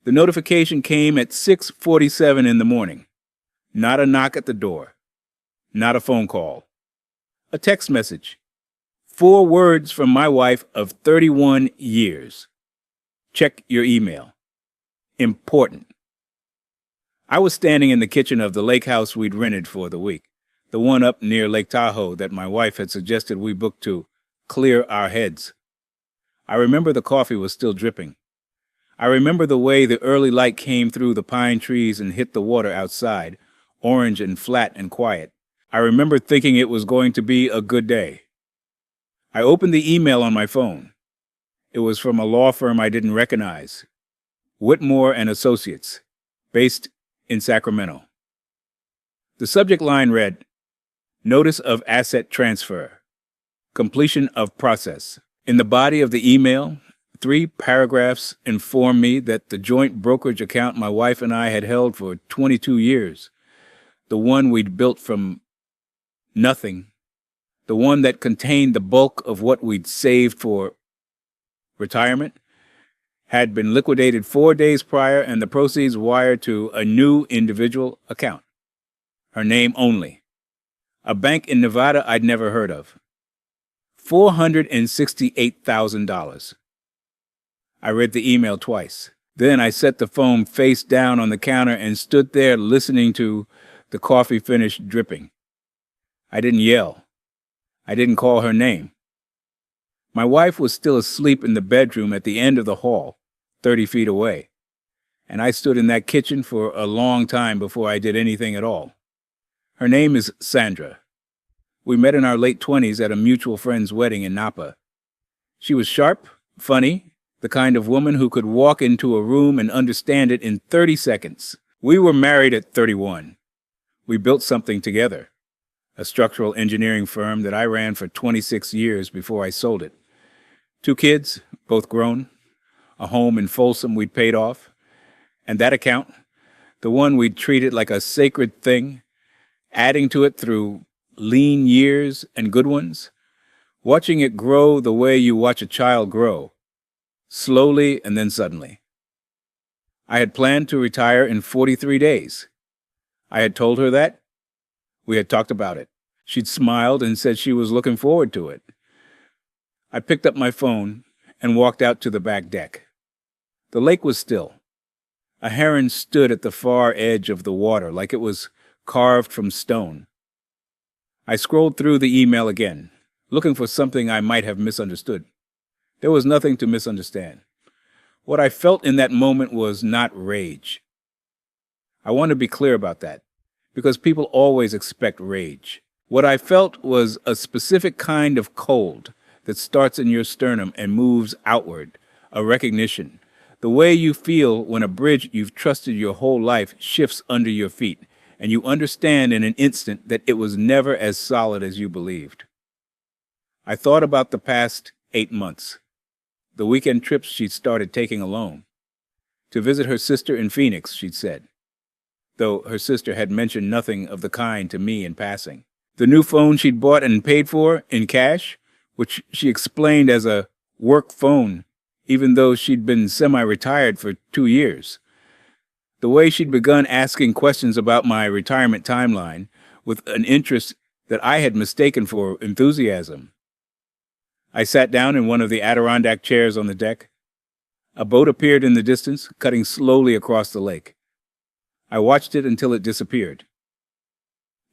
The notification came at 6:47 in the morning. Not a knock at the door. Not a phone call. A text message. 4 words from my wife of 31 years. Check your email. Important. I was standing in the kitchen of the lake house we'd rented for the week, the one up near Lake Tahoe that my wife had suggested we book to clear our heads. I remember the coffee was still dripping. I remember the way the early light came through the pine trees and hit the water outside, orange and flat and quiet. I remember thinking it was going to be a good day. I opened the email on my phone. It was from a law firm I didn't recognize, Whitmore and Associates, based in Sacramento. The subject line read, Notice of Asset Transfer. Completion of process. In the body of the email, 3 paragraphs informed me that the joint brokerage account my wife and I had held for 22 years, the one we'd built from nothing, the one that contained the bulk of what we'd saved for retirement, had been liquidated 4 days prior and the proceeds wired to a new individual account. Her name only. A bank in Nevada I'd never heard of. $468,000. I read the email twice. Then I set the phone face down on the counter and stood there listening to the coffee finish dripping. I didn't yell. I didn't call her name. My wife was still asleep in the bedroom at the end of the hall, 30 feet away, and I stood in that kitchen for a long time before I did anything at all. Her name is Sandra. We met in our late 20s at a mutual friend's wedding in Napa. She was sharp, funny, the kind of woman who could walk into a room and understand it in 30 seconds. We were married at 31. We built something together, a structural engineering firm that I ran for 26 years before I sold it. 2 kids, both grown, a home in Folsom we'd paid off, and that account, the one we'd treated like a sacred thing, adding to it through lean years and good ones, watching it grow the way you watch a child grow, slowly and then suddenly. I had planned to retire in 43 days. I had told her that. We had talked about it. She'd smiled and said she was looking forward to it. I picked up my phone and walked out to the back deck. The lake was still. A heron stood at the far edge of the water like it was carved from stone. I scrolled through the email again, looking for something I might have misunderstood. There was nothing to misunderstand. What I felt in that moment was not rage. I want to be clear about that, because people always expect rage. What I felt was a specific kind of cold that starts in your sternum and moves outward, a recognition. The way you feel when a bridge you've trusted your whole life shifts under your feet, and you understand in an instant that it was never as solid as you believed. I thought about the past 8 months, the weekend trips she'd started taking alone. To visit her sister in Phoenix, she'd said, though her sister had mentioned nothing of the kind to me in passing. The new phone she'd bought and paid for in cash, which she explained as a work phone, even though she'd been semi-retired for 2 years. The way she'd begun asking questions about my retirement timeline with an interest that I had mistaken for enthusiasm. I sat down in one of the Adirondack chairs on the deck. A boat appeared in the distance, cutting slowly across the lake. I watched it until it disappeared.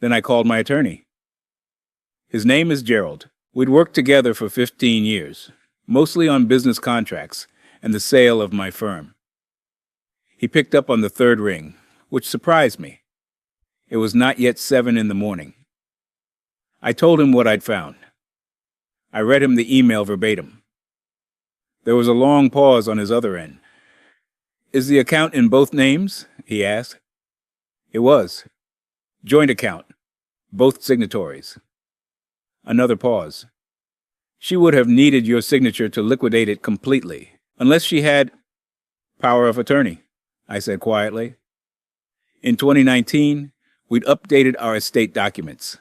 Then I called my attorney. His name is Gerald. We'd worked together for 15 years, mostly on business contracts and the sale of my firm. He picked up on the 3rd ring, which surprised me. It was not yet 7 in the morning. I told him what I'd found. I read him the email verbatim. There was a long pause on his other end. Is the account in both names? He asked. It was. Joint account. Both signatories. Another pause. She would have needed your signature to liquidate it completely, unless she had power of attorney, I said quietly. In 2019, we'd updated our estate documents.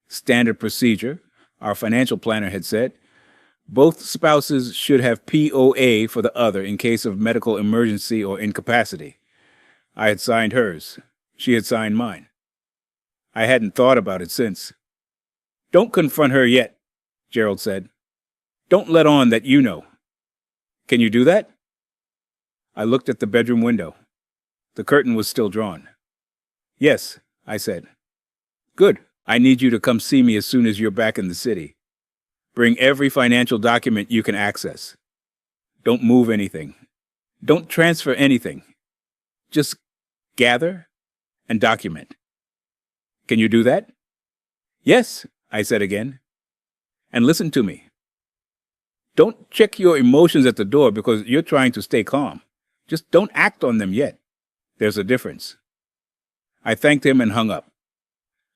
Standard procedure, our financial planner had said, Both spouses should have POA for the other in case of medical emergency or incapacity. I had signed hers. She had signed mine. I hadn't thought about it since. Don't confront her yet, Gerald said. Don't let on that you know. Can you do that? I looked at the bedroom window. The curtain was still drawn. Yes, I said. Good. I need you to come see me as soon as you're back in the city. Bring every financial document you can access. Don't move anything. Don't transfer anything. Just gather and document. Can you do that? Yes, I said again. And listen to me. Don't check your emotions at the door because you're trying to stay calm. Just don't act on them yet. There's a difference. I thanked him and hung up.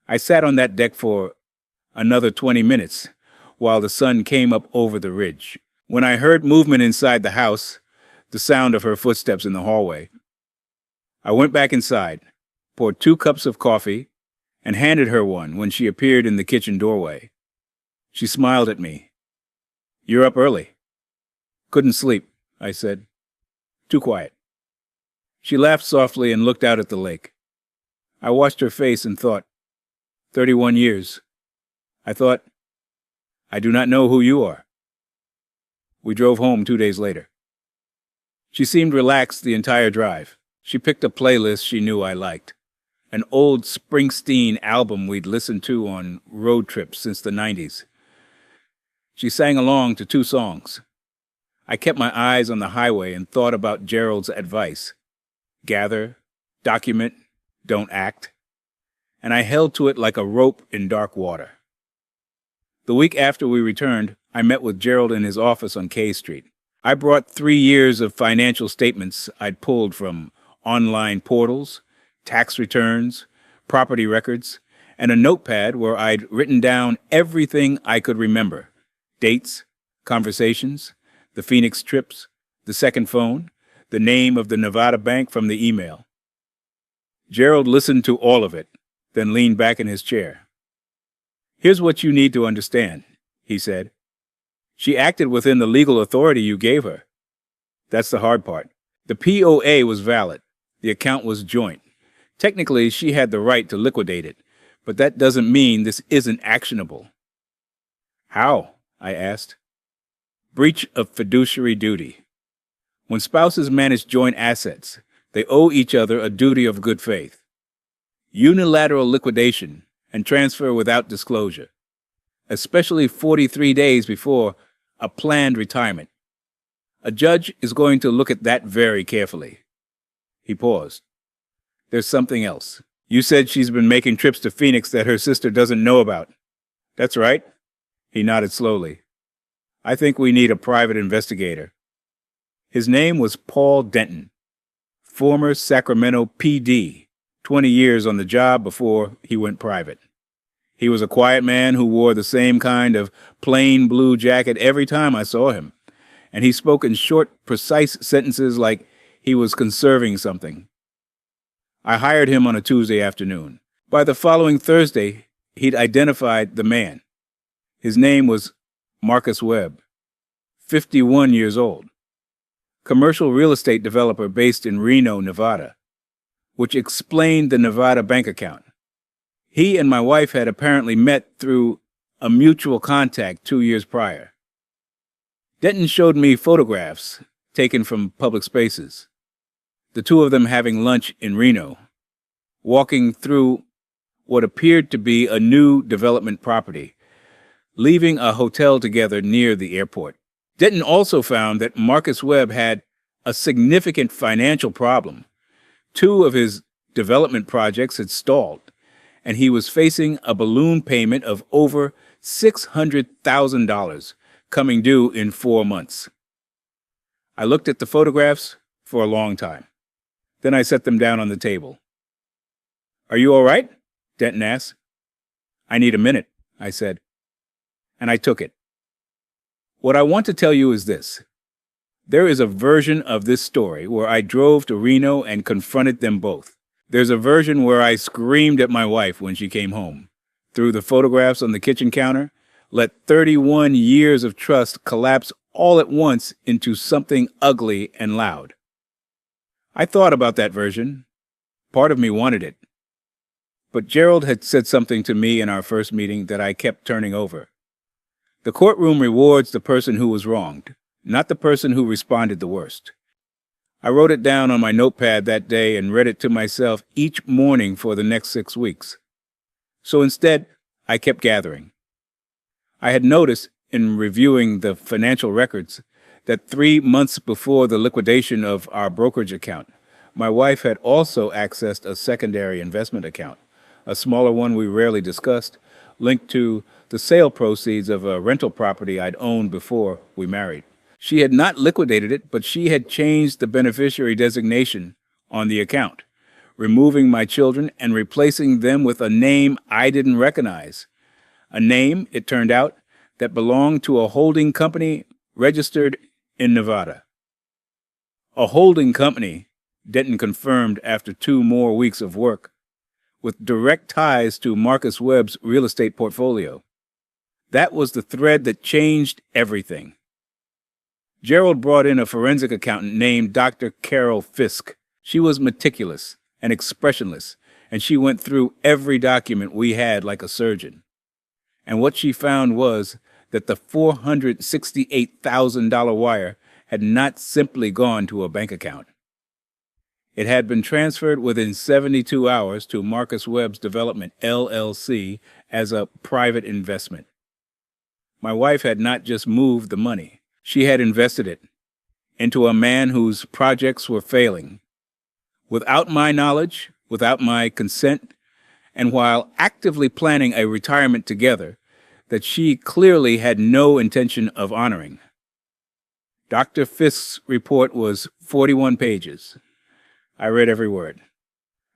I sat on that deck for another 20 minutes while the sun came up over the ridge. When I heard movement inside the house, the sound of her footsteps in the hallway, I went back inside, poured 2 cups of coffee, and handed her one when she appeared in the kitchen doorway. She smiled at me. You're up early. Couldn't sleep, I said. Too quiet. She laughed softly and looked out at the lake. I watched her face and thought, 31 years. I thought, I do not know who you are. We drove home 2 days later. She seemed relaxed the entire drive. She picked a playlist she knew I liked, an old Springsteen album we'd listened to on road trips since the 90s. She sang along to 2 songs. I kept my eyes on the highway and thought about Gerald's advice. Gather, document, don't act. And I held to it like a rope in dark water. The week after we returned, I met with Gerald in his office on K Street. I brought 3 years of financial statements I'd pulled from online portals, tax returns, property records, and a notepad where I'd written down everything I could remember. Dates, conversations, the Phoenix trips, the second phone, the name of the Nevada bank from the email. Gerald listened to all of it, then leaned back in his chair. Here's what you need to understand, he said. She acted within the legal authority you gave her. That's the hard part. The POA was valid. The account was joint. Technically, she had the right to liquidate it, but that doesn't mean this isn't actionable. How? I asked. Breach of fiduciary duty. When spouses manage joint assets, they owe each other a duty of good faith. Unilateral liquidation and transfer without disclosure, especially 43 days before a planned retirement. A judge is going to look at that very carefully. He paused. There's something else. You said she's been making trips to Phoenix that her sister doesn't know about. That's right. He nodded slowly. I think we need a private investigator. His name was Paul Denton, former Sacramento PD, 20 years on the job before he went private. He was a quiet man who wore the same kind of plain blue jacket every time I saw him, and he spoke in short, precise sentences like he was conserving something. I hired him on a Tuesday afternoon. By the following Thursday, he'd identified the man. His name was Marcus Webb, 51 years old, commercial real estate developer based in Reno, Nevada, which explained the Nevada bank account. He and my wife had apparently met through a mutual contact 2 years prior. Denton showed me photographs taken from public spaces, the 2 of them having lunch in Reno, walking through what appeared to be a new development property, leaving a hotel together near the airport. Denton also found that Marcus Webb had a significant financial problem. 2 of his development projects had stalled, and he was facing a balloon payment of over $600,000 coming due in 4 months. I looked at the photographs for a long time. Then I set them down on the table. Are you all right? Denton asked. I need a minute, I said. And I took it. What I want to tell you is this. There is a version of this story where I drove to Reno and confronted them both. There's a version where I screamed at my wife when she came home, threw the photographs on the kitchen counter, let 31 years of trust collapse all at once into something ugly and loud. I thought about that version. Part of me wanted it. But Gerald had said something to me in our first meeting that I kept turning over. The courtroom rewards the person who was wronged, not the person who responded the worst. I wrote it down on my notepad that day and read it to myself each morning for the next 6 weeks. So instead, I kept gathering. I had noticed, in reviewing the financial records, that 3 months before the liquidation of our brokerage account, my wife had also accessed a secondary investment account, a smaller one we rarely discussed, linked to the sale proceeds of a rental property I'd owned before we married. She had not liquidated it, but she had changed the beneficiary designation on the account, removing my children and replacing them with a name I didn't recognize. A name, it turned out, that belonged to a holding company registered in Nevada. A holding company, Denton confirmed after 2 more weeks of work, with direct ties to Marcus Webb's real estate portfolio. That was the thread that changed everything. Gerald brought in a forensic accountant named Dr. Carol Fisk. She was meticulous and expressionless, and she went through every document we had like a surgeon. And what she found was that the $468,000 wire had not simply gone to a bank account. It had been transferred within 72 hours to Marcus Webb's Development, LLC, as a private investment. My wife had not just moved the money. She had invested it into a man whose projects were failing. Without my knowledge, without my consent, and while actively planning a retirement together that she clearly had no intention of honoring. Dr. Fisk's report was 41 pages. I read every word.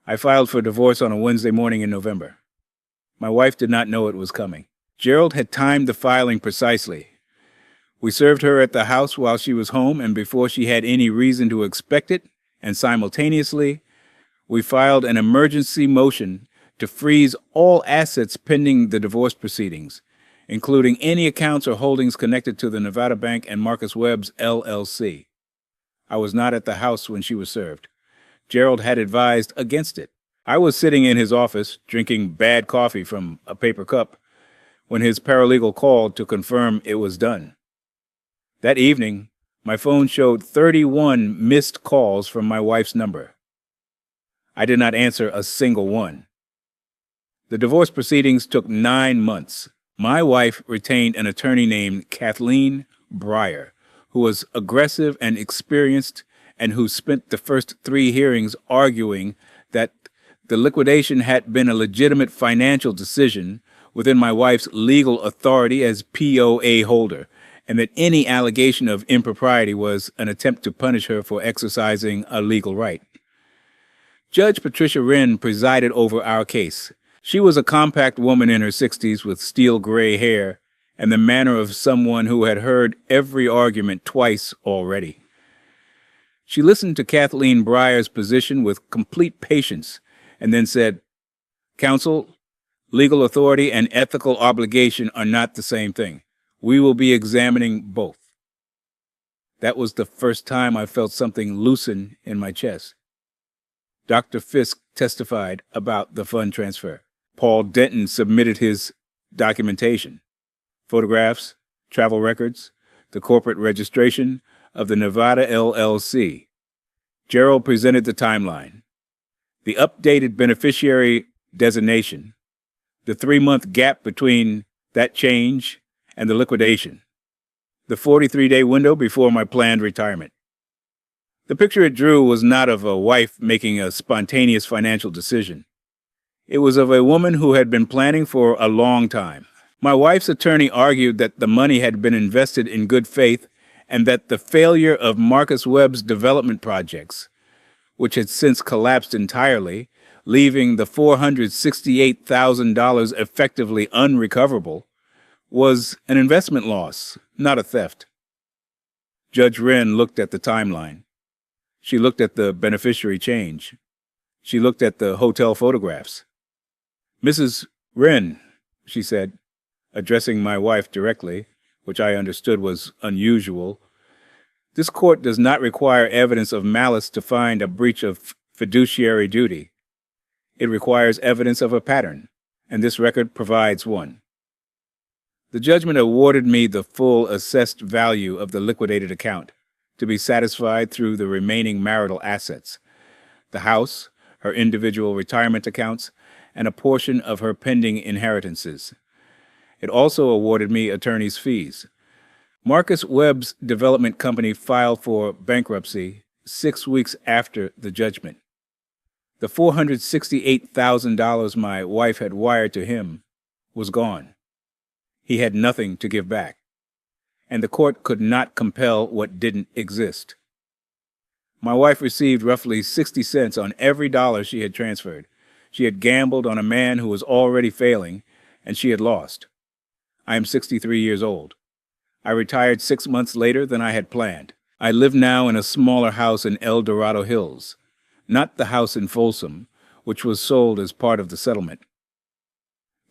I filed for divorce on a Wednesday morning in November. My wife did not know it was coming. Gerald had timed the filing precisely. We served her at the house while she was home and before she had any reason to expect it, and simultaneously, we filed an emergency motion to freeze all assets pending the divorce proceedings, including any accounts or holdings connected to the Nevada Bank and Marcus Webb's LLC. I was not at the house when she was served. Gerald had advised against it. I was sitting in his office, drinking bad coffee from a paper cup, when his paralegal called to confirm it was done. That evening, my phone showed 31 missed calls from my wife's number. I did not answer a single one. The divorce proceedings took 9 months. My wife retained an attorney named Kathleen Breyer, who was aggressive and experienced and who spent the first 3 hearings arguing that the liquidation had been a legitimate financial decision within my wife's legal authority as POA holder, and that any allegation of impropriety was an attempt to punish her for exercising a legal right. Judge Patricia Wren presided over our case. She was a compact woman in her 60s with steel gray hair and the manner of someone who had heard every argument twice already. She listened to Kathleen Breyer's position with complete patience and then said, "Counsel, legal authority and ethical obligation are not the same thing. We will be examining both." That was the first time I felt something loosen in my chest. Dr. Fisk testified about the fund transfer. Paul Denton submitted his documentation, photographs, travel records, the corporate registration of the Nevada LLC. Gerald presented the timeline, the updated beneficiary designation, the 3-month gap between that change and the liquidation, the 43-day window before my planned retirement. The picture it drew was not of a wife making a spontaneous financial decision. It was of a woman who had been planning for a long time. My wife's attorney argued that the money had been invested in good faith and that the failure of Marcus Webb's development projects, which had since collapsed entirely, leaving the $468,000 effectively unrecoverable, was an investment loss, not a theft. Judge Wren looked at the timeline. She looked at the beneficiary change. She looked at the hotel photographs. "Mrs. Wren," she said, addressing my wife directly, which I understood was unusual. This court does not require evidence of malice to find a breach of fiduciary duty. It requires evidence of a pattern, and this record provides one. The judgment awarded me the full assessed value of the liquidated account, to be satisfied through the remaining marital assets, the house, her individual retirement accounts, and a portion of her pending inheritances. It also awarded me attorney's fees. Marcus Webb's development company filed for bankruptcy 6 weeks after the judgment. The $468,000 my wife had wired to him was gone. He had nothing to give back, and the court could not compel what didn't exist. My wife received roughly 60 cents on every dollar she had transferred. She had gambled on a man who was already failing, and she had lost. I am 63 years old. I retired 6 months later than I had planned. I live now in a smaller house in El Dorado Hills, not the house in Folsom, which was sold as part of the settlement.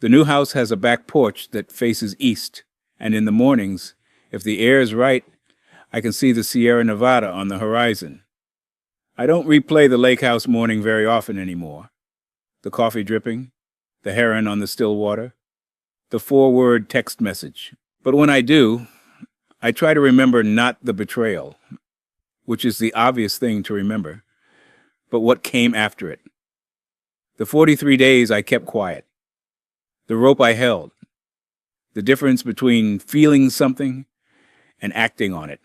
The new house has a back porch that faces east, and in the mornings, if the air is right, I can see the Sierra Nevada on the horizon. I don't replay the lake house morning very often anymore. The coffee dripping, the heron on the still water, the 4-word text message. But when I do, I try to remember not the betrayal, which is the obvious thing to remember, but what came after it. The 43 days I kept quiet. The rope I held. The difference between feeling something and acting on it.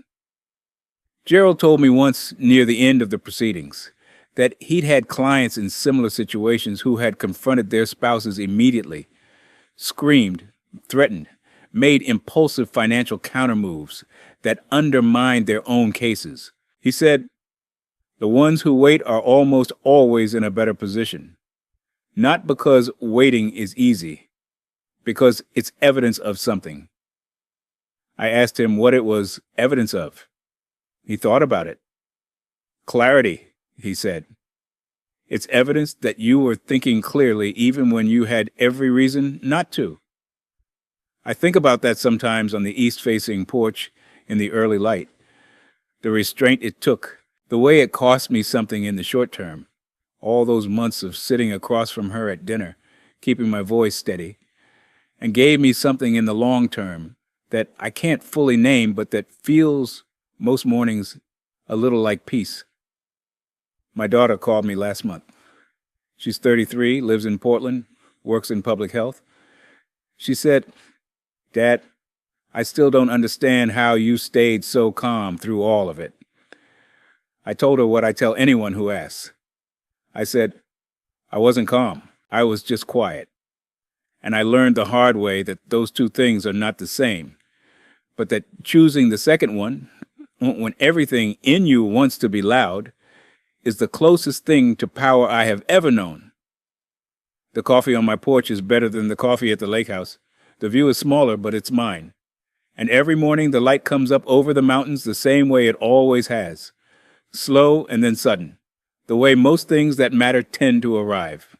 Gerald told me once near the end of the proceedings that he'd had clients in similar situations who had confronted their spouses immediately, screamed, threatened, made impulsive financial countermoves that undermined their own cases. He said, "The ones who wait are almost always in a better position. Not because waiting is easy, because it's evidence of something." I asked him what it was evidence of. He thought about it. "Clarity," he said. "It's evidence that you were thinking clearly even when you had every reason not to." I think about that sometimes on the east-facing porch in the early light. The restraint it took, the way it cost me something in the short term, all those months of sitting across from her at dinner, keeping my voice steady, and gave me something in the long term that I can't fully name, but that feels, most mornings, a little like peace. My daughter called me last month. She's 33, lives in Portland, works in public health. She said, "Dad, I still don't understand how you stayed so calm through all of it." I told her what I tell anyone who asks. I said, I wasn't calm. I was just quiet. And I learned the hard way that those two things are not the same, but that choosing the second one, when everything in you wants to be loud, is the closest thing to power I have ever known. The coffee on my porch is better than the coffee at the lake house. The view is smaller, but it's mine. And every morning the light comes up over the mountains the same way it always has. Slow and then sudden. The way most things that matter tend to arrive.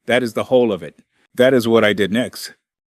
That is the whole of it. That is what I did next.